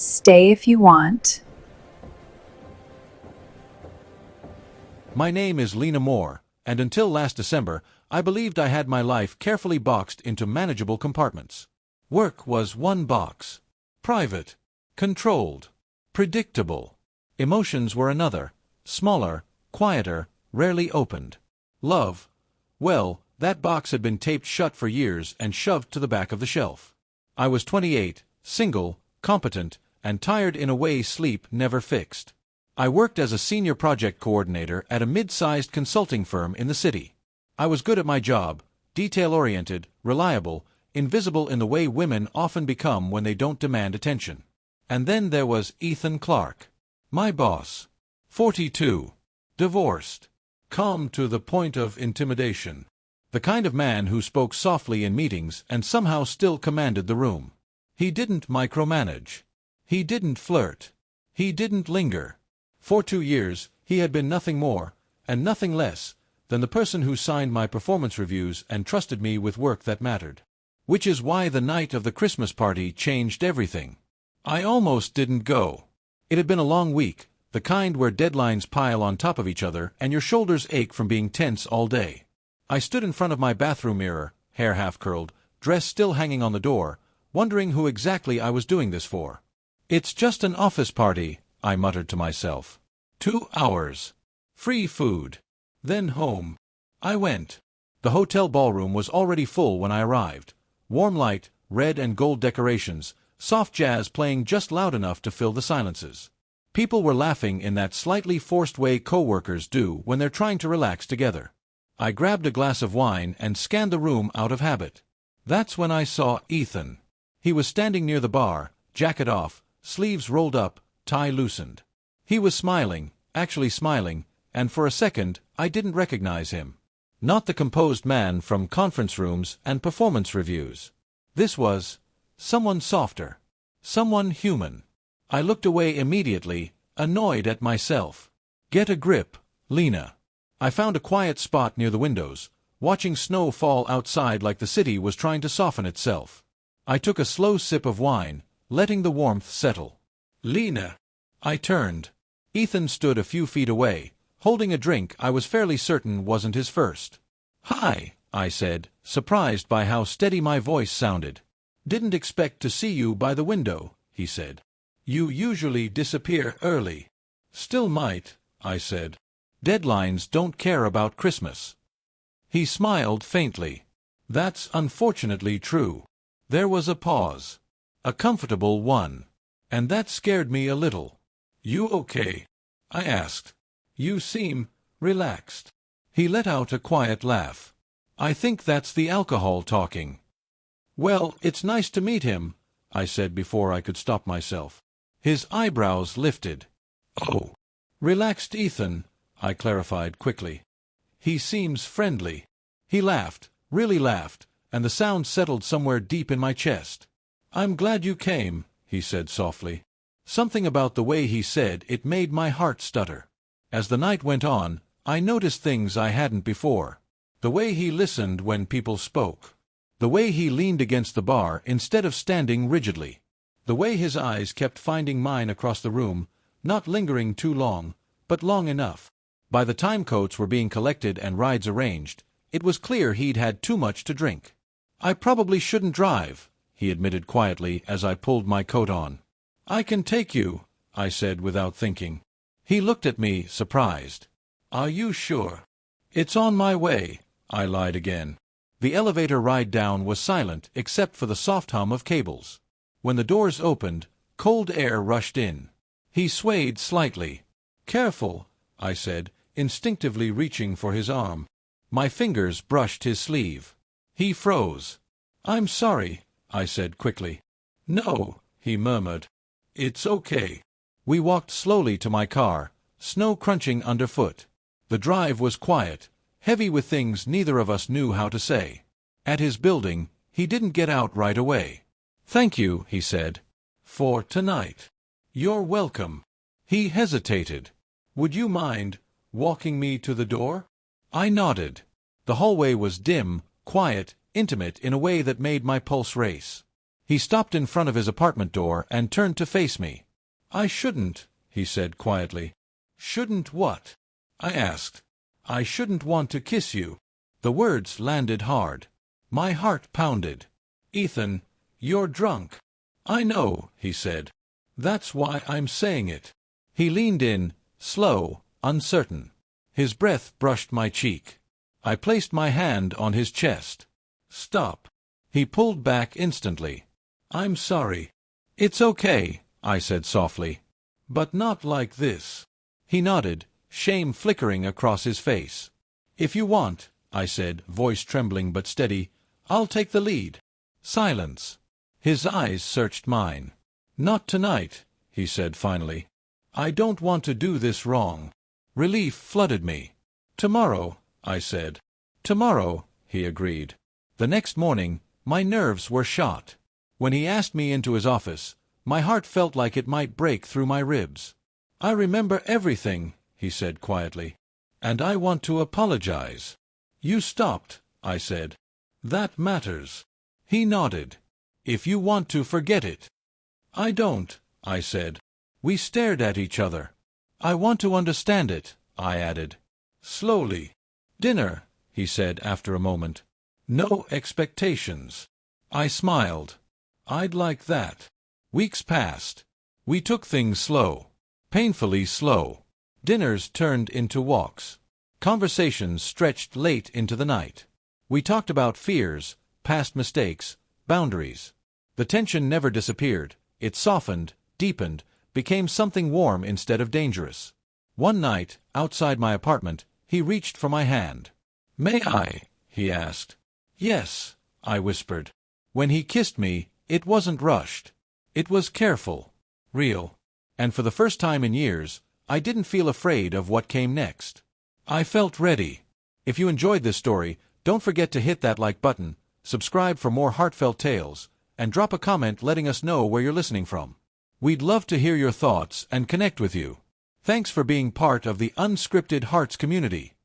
Stay if you want. My name is Lena Moore, and until last December, I believed I had my life carefully boxed into manageable compartments. Work was one box. Private, controlled, predictable. Emotions were another, smaller, quieter, rarely opened. Love, well, that box had been taped shut for years and shoved to the back of the shelf. I was 28, single, competent, and tired in a way sleep never fixed. I worked as a senior project coordinator at a mid-sized consulting firm in the city. I was good at my job, detail-oriented, reliable, invisible in the way women often become when they don't demand attention. And then there was Ethan Clark, my boss. 42. Divorced. Calm to the point of intimidation. The kind of man who spoke softly in meetings and somehow still commanded the room. He didn't micromanage. He didn't flirt. He didn't linger. For 2 years, he had been nothing more, and nothing less, than the person who signed my performance reviews and trusted me with work that mattered. Which is why the night of the Christmas party changed everything. I almost didn't go. It had been a long week, the kind where deadlines pile on top of each other and your shoulders ache from being tense all day. I stood in front of my bathroom mirror, hair half-curled, dress still hanging on the door, wondering who exactly I was doing this for. "It's just an office party," I muttered to myself. 2 hours. Free food. Then home. I went. The hotel ballroom was already full when I arrived. Warm light, red and gold decorations, soft jazz playing just loud enough to fill the silences. People were laughing in that slightly forced way coworkers do when they're trying to relax together. I grabbed a glass of wine and scanned the room out of habit. That's when I saw Ethan. He was standing near the bar, jacket off, sleeves rolled up, tie loosened. He was smiling, actually smiling, and for a second I didn't recognize him. Not the composed man from conference rooms and performance reviews. This was someone softer, someone human. I looked away immediately, annoyed at myself. Get a grip, Lena. I found a quiet spot near the windows, watching snow fall outside like the city was trying to soften itself. I took a slow sip of wine, letting the warmth settle. Lena. I turned. Ethan stood a few feet away, holding a drink I was fairly certain wasn't his first. "Hi," I said, surprised by how steady my voice sounded. "Didn't expect to see you by the window," he said. "You usually disappear early." "Still might," I said. "Deadlines don't care about Christmas." He smiled faintly. "That's unfortunately true." There was a pause. A comfortable one. And that scared me a little. "You okay?" I asked. "You seem relaxed." He let out a quiet laugh. "I think that's the alcohol talking." "Well, it's nice to meet him," I said before I could stop myself. His eyebrows lifted. "Oh." "Relaxed Ethan," I clarified quickly. "He seems friendly." He laughed, really laughed, and the sound settled somewhere deep in my chest. "I'm glad you came," he said softly. Something about the way he said it made my heart stutter. As the night went on, I noticed things I hadn't before. The way he listened when people spoke. The way he leaned against the bar instead of standing rigidly. The way his eyes kept finding mine across the room, not lingering too long, but long enough. By the time coats were being collected and rides arranged, it was clear he'd had too much to drink. "I probably shouldn't drive," he admitted quietly as I pulled my coat on. "I can take you," I said without thinking. He looked at me, surprised. "Are you sure?" "It's on my way," I lied again. The elevator ride down was silent except for the soft hum of cables. When the doors opened, cold air rushed in. He swayed slightly. "Careful," I said, instinctively reaching for his arm. My fingers brushed his sleeve. He froze. "I'm sorry," I said quickly. "No," he murmured. "It's okay." We walked slowly to my car, snow crunching underfoot. The drive was quiet, heavy with things neither of us knew how to say. At his building, he didn't get out right away. "Thank you," he said. "For tonight." "You're welcome." He hesitated. "Would you mind walking me to the door?" I nodded. The hallway was dim, quiet, intimate in a way that made my pulse race. He stopped in front of his apartment door and turned to face me. "I shouldn't," he said quietly. "Shouldn't what?" I asked. "I shouldn't want to kiss you." The words landed hard. My heart pounded. "Ethan, you're drunk." "I know," he said. "That's why I'm saying it." He leaned in, slow, uncertain. His breath brushed my cheek. I placed my hand on his chest. "Stop." He pulled back instantly. "I'm sorry." "It's okay," I said softly. "But not like this." He nodded, shame flickering across his face. "If you want," I said, voice trembling but steady, "I'll take the lead." Silence. His eyes searched mine. "Not tonight," he said finally. "I don't want to do this wrong." Relief flooded me. "Tomorrow," I said. "Tomorrow," he agreed. The next morning, my nerves were shot. When he asked me into his office, my heart felt like it might break through my ribs. "I remember everything," he said quietly. "And I want to apologize." "You stopped," I said. "That matters." He nodded. "If you want to forget it." "I don't," I said. We stared at each other. "I want to understand it," I added. "Slowly." "Dinner," he said after a moment. "No expectations." I smiled. "I'd like that." Weeks passed. We took things slow. Painfully slow. Dinners turned into walks. Conversations stretched late into the night. We talked about fears, past mistakes, boundaries. The tension never disappeared. It softened, deepened, became something warm instead of dangerous. One night, outside my apartment, he reached for my hand. "May I?" he asked. "Yes," I whispered. When he kissed me, it wasn't rushed. It was careful, real. And for the first time in years, I didn't feel afraid of what came next. I felt ready. If you enjoyed this story, don't forget to hit that like button, subscribe for more heartfelt tales, and drop a comment letting us know where you're listening from. We'd love to hear your thoughts and connect with you. Thanks for being part of the Unscripted Hearts community.